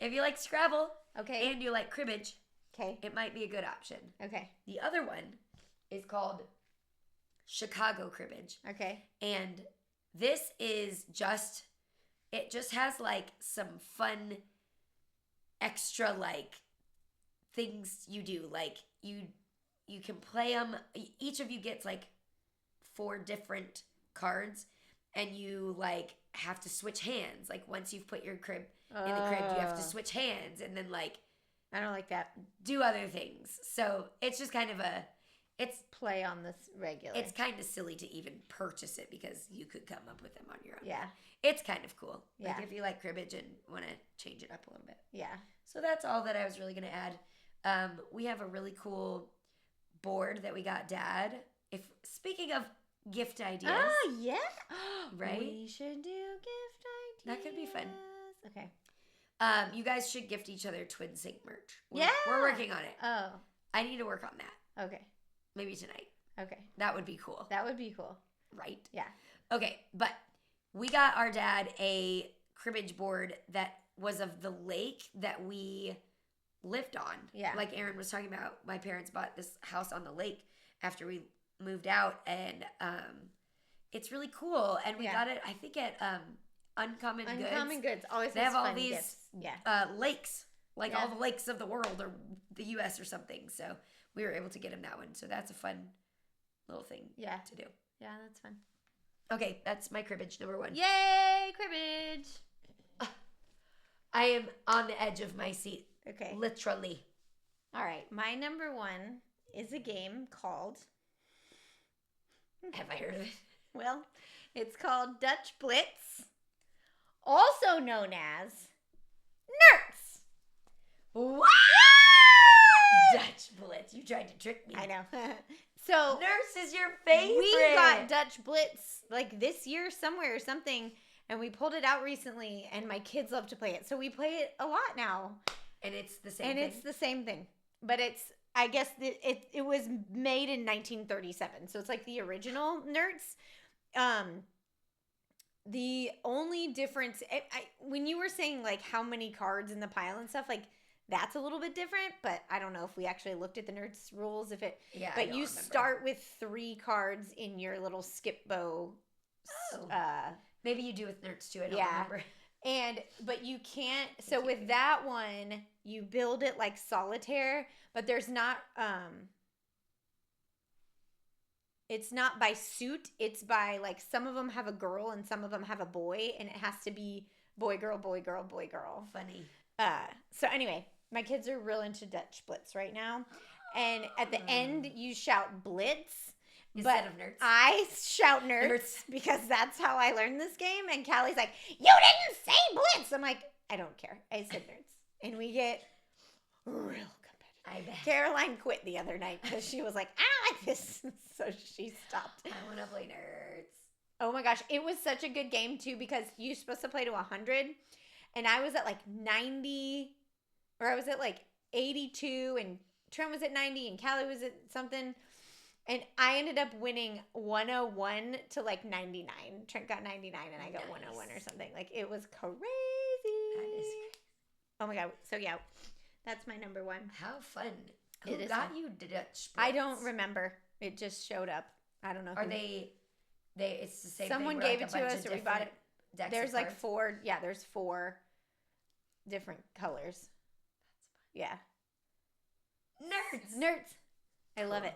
if you like Scrabble, Okay. and you like cribbage, Okay. it might be a good option. Okay. The other one is called Chicago Cribbage, Okay. and this is it just has like some fun extra like things you do. Like you can play them. Each of you gets like 4 different cards, and you like have to switch hands. Like once you've put your crib in the crib, you have to switch hands, and then like I don't like that. do other things. So it's just kind of it's Play on this regular. it's kind of silly to even purchase it because you could come up with them on your own. Yeah. It's kind of cool. Yeah. Like if you like cribbage and want to change it up a little bit. Yeah. So that's all that I was really going to add. We have a really cool board that we got Dad. If speaking of gift ideas. Oh, yeah. Right? We should do gift ideas. That could be fun. Okay. You guys should gift each other Twin Sync merch. Yeah. We're working on it. Oh, I need to work on that. okay. Maybe tonight. Okay. That would be cool. That would be cool. Right? Yeah. Okay, but we got our dad a cribbage board that was of the lake that we lived on. Yeah. Like Aaron was talking about, my parents bought this house on the lake after we moved out, and it's really cool. And we Yeah. got it, I think, at Uncommon Goods. Uncommon Goods always They has have all fun these gifts. Yeah. lakes, like Yeah. all the lakes of the world or the U.S. or something. So we were able to get him that one. So that's a fun little thing Yeah. to do. Yeah, that's fun. Okay, that's my cribbage number 1. Yay, cribbage. I am on the edge of my seat, Okay. literally. All right. My number 1 is a game called, Have I heard of it? well, it's called Dutch Blitz, also known as Nerds. What? Dutch Blitz. You tried to trick me. I know. So Nurse is your favorite. we got Dutch Blitz like this year somewhere or something, and we pulled it out recently, and my kids love to play it. So we play it a lot now. And it's the same And thing. it's the same thing. But it's, I guess it was made in 1937. So it's like the original Nerds. The only difference, when you were saying like how many cards in the pile and stuff, like that's a little bit different. But I don't know if we actually looked at the Nerds rules. Yeah, I But don't you remember. start with 3 cards in your little skip bow. Oh. Maybe you do with Nerds too. I don't Yeah. remember. But you can't, so with that one, you build it like solitaire, but there's not, it's not by suit, it's by like, some of them have a girl and some of them have a boy, and it has to be boy, girl, boy, girl, boy, girl. Funny. So anyway, my kids are real into Dutch Blitz right now, and at the end, you shout Blitz. Instead of Nerds. I shout nerds, Nerds. because that's how I learned this game. And Callie's like, "You didn't say Blitz." I'm like, "I don't care. I said nerds." And we get real competitive. I bet. Caroline quit the other night because she was like, "I don't like this," so she stopped. I want to play Nerds. Oh my gosh, it was such a good game too, because you're supposed to play to 100, and I was at like 90, or I was at like 82, and Trent was at 90, and Callie was at something. And I ended up winning 101 to like 99. Trent got 99 and I got 101 or something. Like, it was crazy. That is Oh my God. So yeah, that's my number 1. How fun. Who It is got fun. you Dutch Blitz? I don't remember. It just showed up. I don't know. Are who. they it's the same Someone thing? gave it to us, or we bought it. There's like 4. Yeah, there's 4 different colors. Yeah. Nerds. Nerds. I love Cool. it.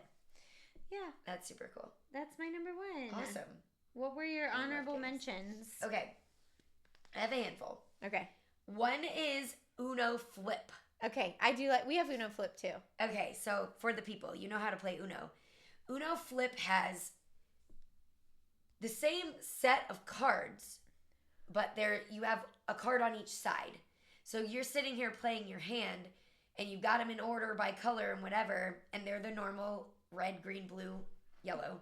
Yeah, That's super cool. that's my number 1. Awesome. What were your I love honorable games. mentions? Okay. I have a handful. Okay. One is Uno Flip. Okay, I do like, we have Uno Flip too. Okay, so for the people, you know how to play Uno. Uno Flip has the same set of cards, but you have a card on each side. So you're sitting here playing your hand, and you've got them in order by color and whatever, and they're the normal red, green, blue, yellow.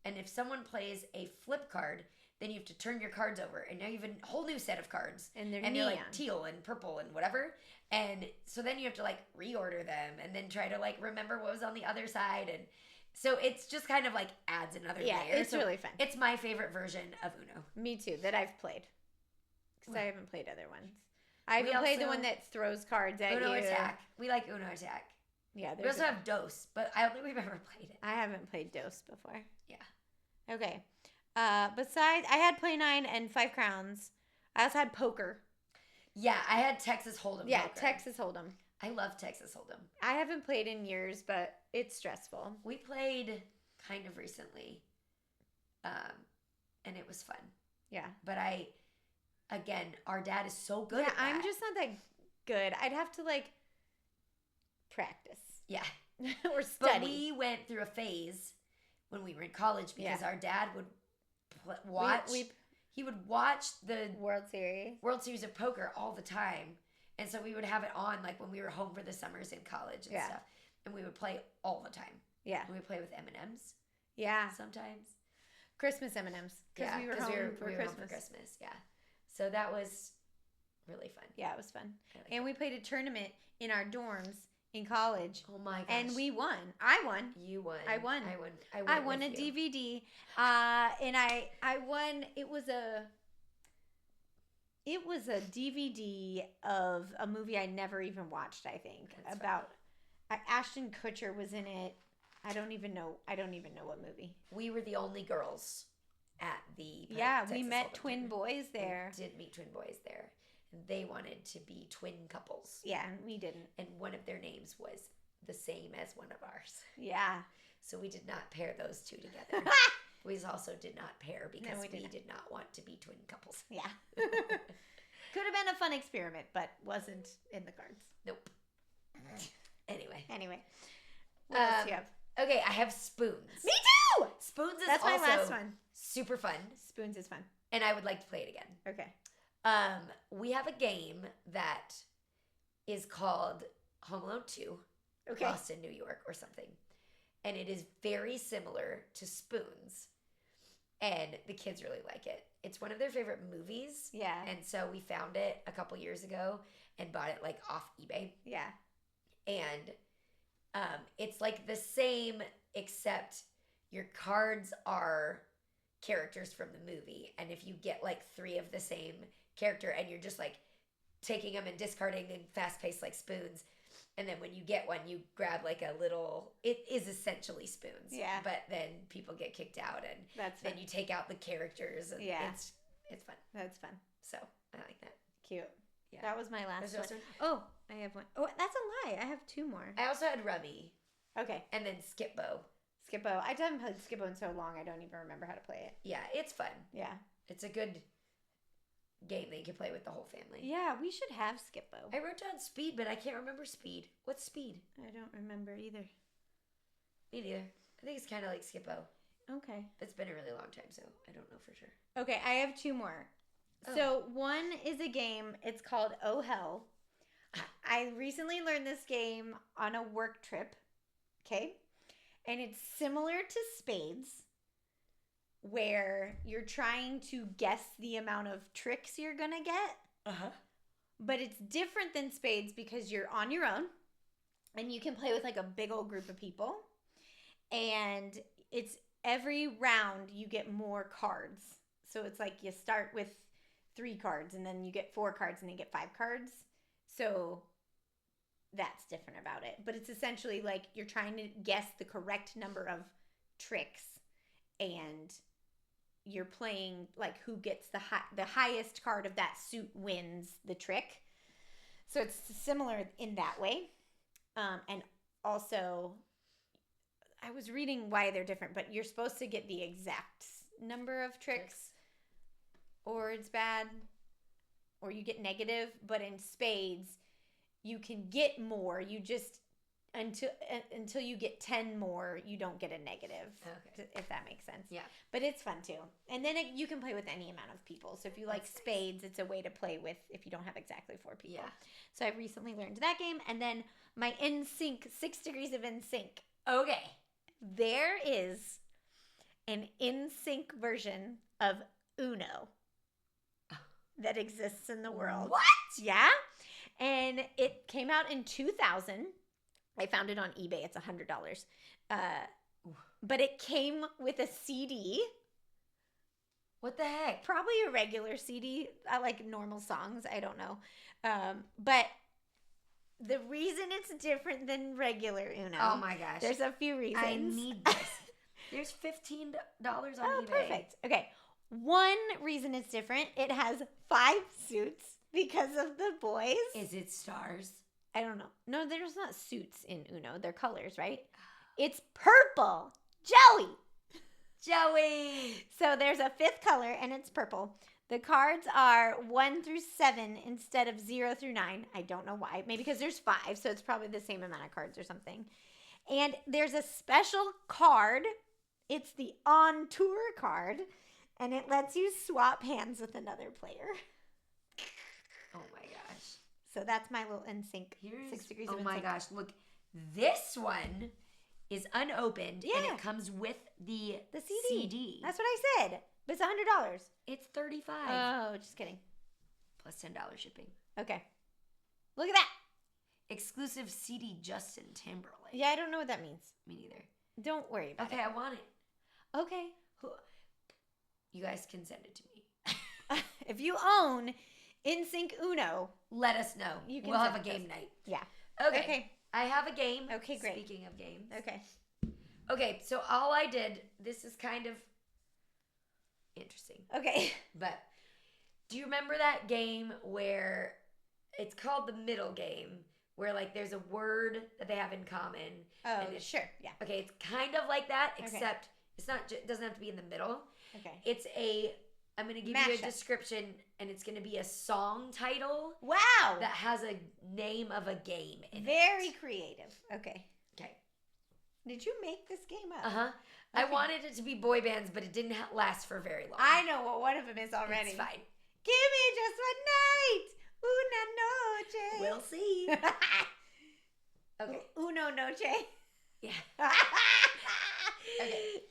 And if someone plays a flip card, then you have to turn your cards over, and now you have a whole new set of cards. And they're They're neon. like teal and purple and whatever. And so then you have to like reorder them and then try to like remember what was on the other side. And so it's just kind of like adds another Yeah, layer. it's So really fun. It's my favorite version of Uno. Me too, that I've played. Because I Well, haven't played other ones. I we haven't played the also- one that throws cards at Uno you. Attack. We like Uno Attack. Yeah, We there's also have Dos, but I don't think we've ever played it. I haven't played Dos before. Yeah. Okay. Besides, I had Play 9 and 5 Crowns. I also had poker. Yeah, I had Texas Hold'em. Yeah, poker. Texas Hold'em. I love Texas Hold'em. I haven't played in years, but it's stressful. We played kind of recently, and it was fun. Yeah. But again, our dad is so good Yeah, at that. I'm just not that good. I'd have to like practice Yeah. or study. But we went through a phase when we were in college because our dad would watch. He would watch the World Series of Poker all the time. And so we would have it on like when we were home for the summers in college and stuff. And we would play all the time. Yeah. We would play with M&Ms. Yeah. Sometimes. Christmas M&Ms. Because we were home for Christmas. Yeah. So that was really fun. Yeah, it was fun. Like and we played a tournament in our dorms in college. Oh my gosh. And we won. I won. You won. I won. I won a DVD. And I won. It was a DVD of a movie I never even watched, I think. That's about Ashton Kutcher was in it. I don't even know what movie. We were the only girls at the Texas we met Hold'em twin tournament. boys there. We did meet twin boys there. And they wanted to be twin couples. Yeah, and we didn't. And one of their names was the same as one of ours. Yeah. So we did not pair those two together. We also did not pair because we did not want to be twin couples. Yeah. Could have been a fun experiment, but wasn't in the cards. Nope. Anyway. What else do you have? Okay, I have spoons. Me too! Spoons is That's my also last one. super fun. Spoons is fun. And I would like to play it again. Okay. We have a game that is called Home Alone 2. Okay. Boston, New York or something. And it is very similar to Spoons. And the kids really like it. It's one of their favorite movies. Yeah. And so we found it a couple years ago and bought it like off eBay. Yeah. And it's like the same, except your cards are characters from the movie. And if you get like 3 of the same character and you're just like taking them and discarding and fast paced like Spoons. And then when you get one, you grab like a little, it is essentially Spoons. Yeah. But then people get kicked out and then you take out the characters. And it's fun. That's fun. So I like that. Cute. Yeah. That was my last one. one. Oh, I have one. Oh, that's a lie. I have 2 more. I also had Rummy. Okay. And then Skip-Bo. Skip-Bo. I haven't played Skip-Bo in so long, I don't even remember how to play it. Yeah, it's fun. Yeah. It's a good game that you can play with the whole family. Yeah, we should have Skip-Bo. I wrote down Speed, but I can't remember Speed. What's Speed? I don't remember either. Me neither. I think it's kind of like Skip-Bo. Okay. It's been a really long time, so I don't know for sure. Okay, I have 2 more. Oh. So one is a game. It's called Oh Hell. I recently learned this game on a work trip. Okay. And it's similar to Spades, where you're trying to guess the amount of tricks you're going to get. Uh-huh. But it's different than Spades because you're on your own and you can play with like a big old group of people. And it's every round you get more cards. So it's like you start with 3 cards and then you get 4 cards and then you get 5 cards. So that's different about it. But it's essentially like you're trying to guess the correct number of tricks and you're playing like who gets the highest card of that suit wins the trick. So it's similar in that way. And also, I was reading why they're different, but you're supposed to get the exact number of tricks or it's bad or you get negative. But in Spades, you can get more. You just until you get 10 more, you don't get a negative. Okay. If that makes sense. Yeah. But it's fun too. And then you can play with any amount of people. So if you like Spades, it's a way to play with if you don't have exactly 4 people. Yeah. So I recently learned that game. And then my NSYNC, 6 Degrees of NSYNC. Okay. There is an NSYNC version of Uno that exists in the world. What? Yeah. And it came out in 2000. I found it on eBay. It's $100. But it came with a CD. What the heck? Probably a regular CD. I like normal songs. I don't know. But the reason it's different than regular Uno. Oh my gosh. There's a few reasons. I need this. There's $15 on eBay. Perfect. Okay. One reason it's different, it has 5 suits because of the boys. Is it stars? I don't know. No, there's not suits in Uno. They're colors, right? It's purple. Joey. Joey. So there's a fifth color, and it's purple. The cards are 1 through 7 instead of 0 through 9. I don't know why. Maybe because there's 5, so it's probably the same amount of cards or something. And there's a special card. It's the On Tour card, and it lets you swap hands with another player. Oh my gosh. So that's my little NSYNC. Here's 6 degrees oh of my NSYNC. gosh, look. This one is unopened and Yeah. it comes with the The CD. CD. That's what I said. But it's $100. It's $35 Oh, just kidding. plus $10 shipping. Okay. Look at that. Exclusive CD Justin Timberlake. Yeah, I don't know what that means. Me neither. Don't worry about Okay, I want it. it. Okay. You guys can send it to me. If you own NSYNC Uno, Let us know. You can we'll have a send game us. night. yeah. Okay. Okay. I have a game. Okay, great. Speaking of games. Okay. Okay, so all I did, this is kind of interesting. Okay. But do you remember that game where it's called the middle game, where like there's a word that they have in common? Oh, and it's, sure. Yeah. okay, it's kind of like that, Okay. except it's not. It doesn't have to be in the middle. Okay. It's a. I'm gonna give you a Mashup. description, and it's gonna be a song title Wow. that has a name of a game in Very it. creative. Okay. Okay. Did you make this game up? Uh huh. I Okay. wanted it to be boy bands, but it didn't last for very long. I know what one of them is already. It's fine. Give me just one night. Una noche. We'll see. Okay. Uno noche. Yeah. Okay.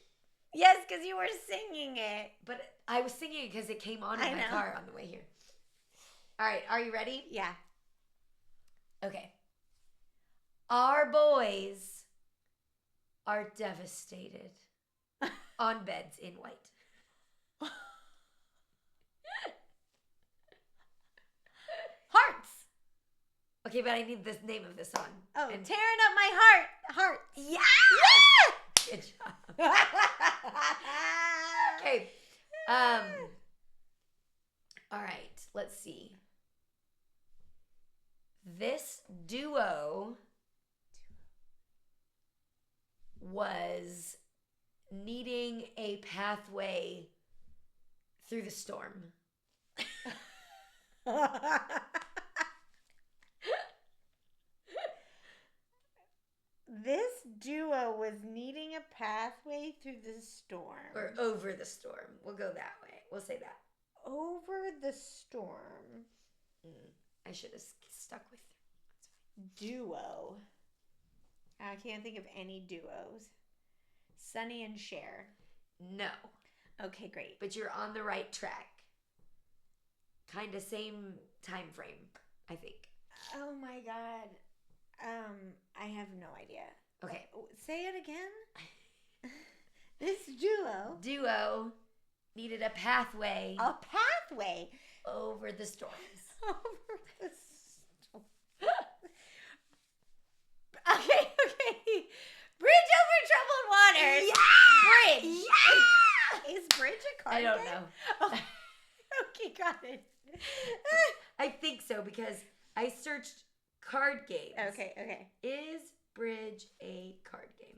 Yes, because you were singing it. But I was singing it because it came on I in my know. car on the way here. All right, are you ready? Yeah. Okay. Our boys are devastated on beds in white. Hearts. Okay, but I need the name of the song. Oh, And- tearing up my heart. Heart. yeah! Good job. Okay. All right, let's see. This duo was needing a pathway through the storm. This duo was needing a pathway through the storm. Or over the storm. We'll go that way. We'll say that. Over the storm. I should have stuck with. Duo. I can't think of any duos. Sunny and Cher. No, Okay, great. but you're on the right track. Kind of same time frame, I think. Oh my god. I have no idea. Okay. Say it again. This Duo needed a pathway a pathway over the storms. over the storm. Okay. Bridge over troubled waters. Yeah! Bridge. Yeah! Is bridge a card I don't game? know. Oh, okay, got it. I think so because I searched card games. Okay. Is Bridge a card game?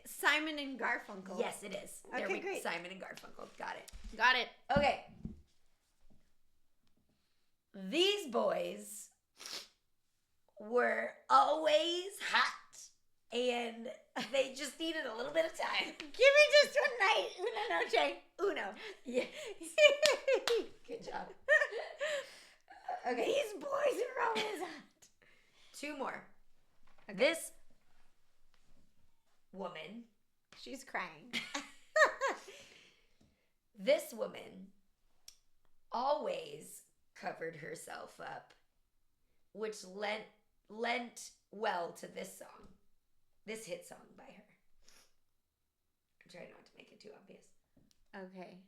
Simon and Garfunkel. Yes, it is. There Okay, we go. great. Simon and Garfunkel. Got it. Got it. Okay. These boys were always hot and they just needed a little bit of time. Give me just one night. Una noche. Uno. Yeah. Good job. Okay. These boys are always hot. Two more. This woman, She's crying. this woman always covered herself up, which lent well to this song, this hit song by her. I'm trying not to make it too obvious. Okay.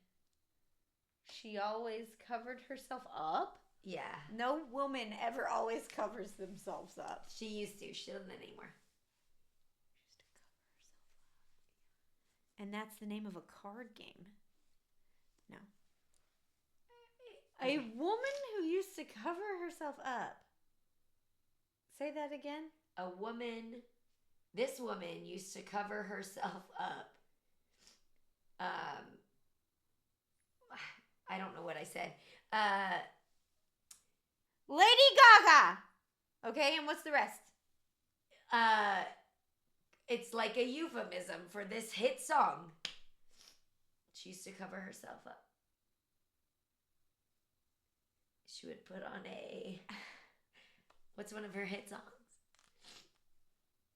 She always covered herself up? Yeah, No woman ever always covers themselves up. she used to. She doesn't anymore. And that's the name of a card game. No. A woman who used to cover herself up. Say that again. This woman used to cover herself up. I don't know what I said. Lady Gaga. Okay, and what's the rest? It's like a euphemism for this hit song. She used to cover herself up. She would put on what's one of her hit songs?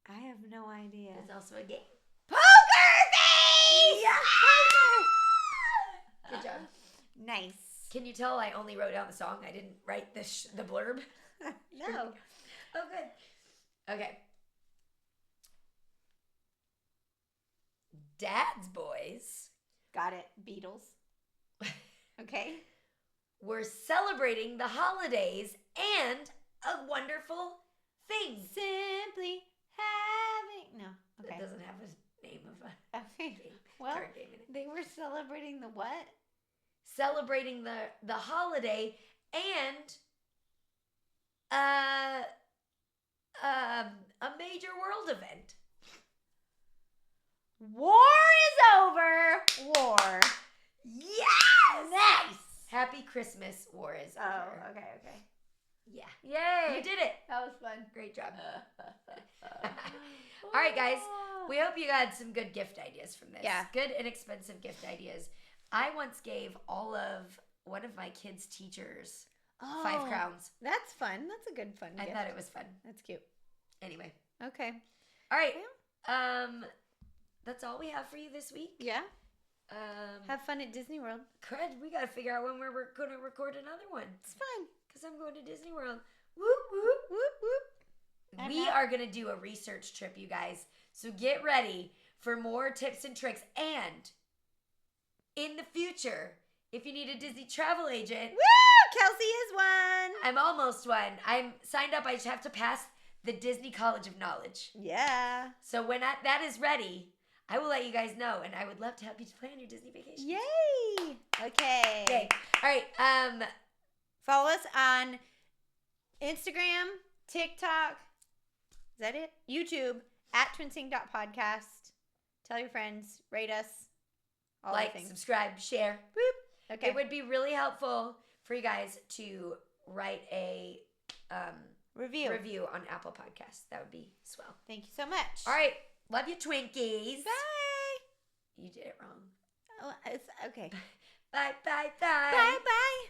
I have no idea. It's also a game. Poker Face! Yeah! Good job. Nice. Can you tell I only wrote down the song? I didn't write the blurb. No. Oh, good. Okay. Dad's Boys. Got it. Beatles. Okay. We're celebrating the holidays and a wonderful thing. Simply having... No. Okay. It doesn't have a name of a Okay. game, Well, card game in it. they were celebrating the what? Celebrating the holiday and a major world event. War is over. War. Yes! Nice. Happy Christmas, war is over. Oh, okay. Yeah. Yay. You did it. That was fun. Great job. All right, guys. We hope you got some good gift ideas from this. Yeah. Good inexpensive gift ideas. I once gave all of one of my kids' teachers 5 crowns. That's fun. That's a good fun I gift. thought it was fun. That's cute. Anyway. Okay. All right. That's all we have for you this week. Yeah. Have fun at Disney World. Crud, we got to figure out when we're going to record another one. It's fine. Because I'm going to Disney World. Whoop, whoop. Whoop, whoop. We are going to do a research trip, you guys. So get ready for more tips and tricks. And in the future, if you need a Disney travel agent. Woo! Kelsey is one. I'm almost one. I'm signed up. I just have to pass the Disney College of Knowledge. Yeah. So when that is ready, I will let you guys know. And I would love to help you to plan your Disney vacation. Yay. Okay. Yay. All right. Follow us on Instagram, TikTok. Is that it? YouTube at twinsync.podcast. Tell your friends. Rate us. All like, the things. subscribe, share. Boop. Okay. It would be really helpful for you guys to write a review on Apple Podcasts. That would be swell. Thank you so much. All right. Love you, Twinkies. Bye. You did it wrong. Oh, it's okay. Bye, bye, bye. Bye, bye.